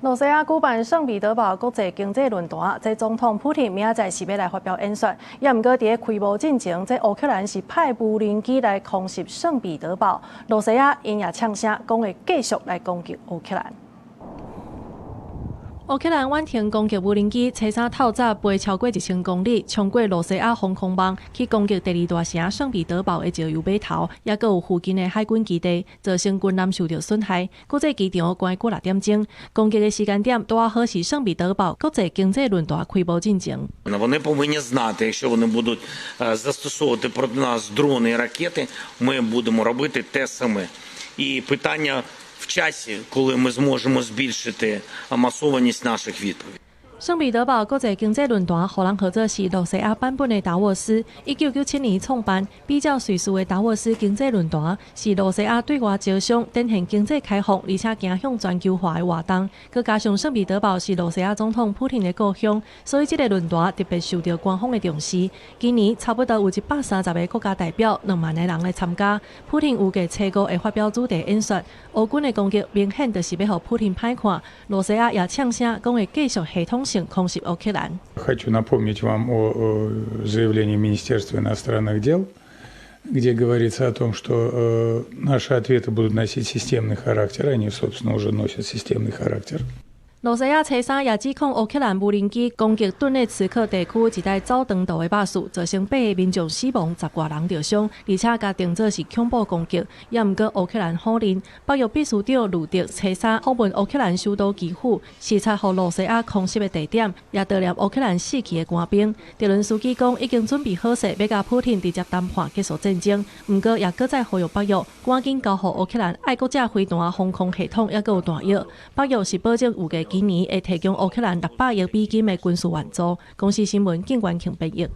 羅西亞舉辦聖彼得堡國際經濟論壇，這總統普丁明仔載是要來發表演說。也毋過佇個開幕進前，這烏克蘭是派無人機來空襲聖彼得堡，羅西亞因也嗆聲講會繼續來攻擊烏克蘭。烏克蘭遠程攻擊無人機，車衫透早飛超過1000公里，衝過羅西亞防空網，去攻擊第二大城聖彼得堡的石油碼頭，也閣有附近的海軍基地，造成軍艦受到損害。國際機場關過6點鐘，攻擊的時間點拄好是聖彼得堡國際經濟論壇開幕進前。Вони повинні знати, якщо вони будуть застосовувати проти нас дрони і ракети, ми будемо робити те саме. І питання в часі, коли ми зможемо збільшити масованість наших відповідей. 聖彼得堡國際經濟論壇，互人號做是羅西亞版本的達沃斯。1997年創辦，比較瑞士的達沃斯經濟論壇，是羅西亞對外招商、展現經濟開放，而且走向全球化的活動。佮加上聖彼得堡是羅西亞總統普丁的故鄉，所以這個論壇特別受到官方的重視。今年差不多有130個國家代表，2萬個人來參加。普丁預計週5會發表主題演說。俄軍的攻擊明顯就是要讓普丁歹看。羅西亞也嗆聲講會繼續系統空襲烏克蘭。Хочу напомнить вам о заявлении Министерства иностранных дел, где говорится о том, что наши ответы будут носить системный характер. Они, собственно, уже носят системный характер. 羅西亞車衫也指控烏克蘭無人機攻擊頓涅茨克地區一帶走長途的巴士，造成8個民眾死亡，10多人受傷，而且甲定做是恐怖攻擊。也毋過烏克蘭否認。北約秘書長盧迪車衫訪問烏克蘭首都基輔，視察予羅西亞空襲的地點，也悼念烏克蘭死去的官兵。澤倫斯基講已經準備好勢，要甲普丁直接談判結束戰爭。毋過也閣再呼籲北約趕緊交予烏克蘭愛國者飛彈防空系統，也閣有彈藥。北約是保證預計今年會提供烏克蘭600億美金的軍事援助。公視新聞，景冠瓊編譯。